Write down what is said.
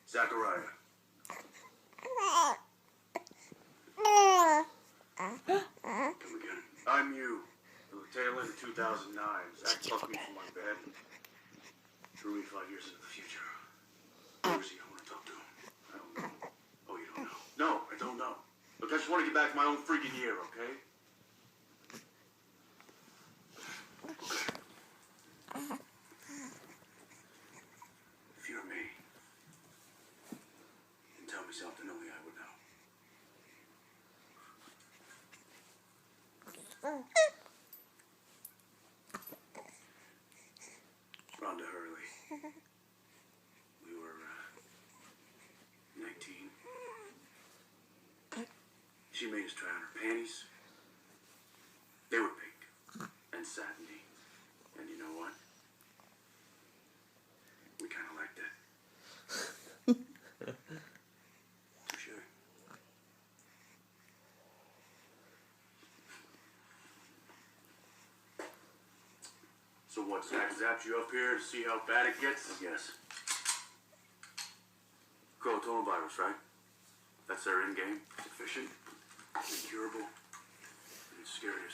Zachariah. Come again. I'm you. From the tail end of 2009. Zach plucked me from my bed. Threw me 5 years into the future. Where is he? I want to talk to him. I don't know. Oh, you don't know? No, I don't know. Look, I just want to get back to my own freaking year, okay? Okay. If you're me, and tell me something only I would know. Rhonda Hurley. We were 19. She made us try on her panties. They were pink and satiny. And you know what? We kind of liked it. Touche. So what, Zach zapped you up here to see how bad it gets? Yes. Coronavirus, right? That's their end game. It's efficient, incurable, and it's scary as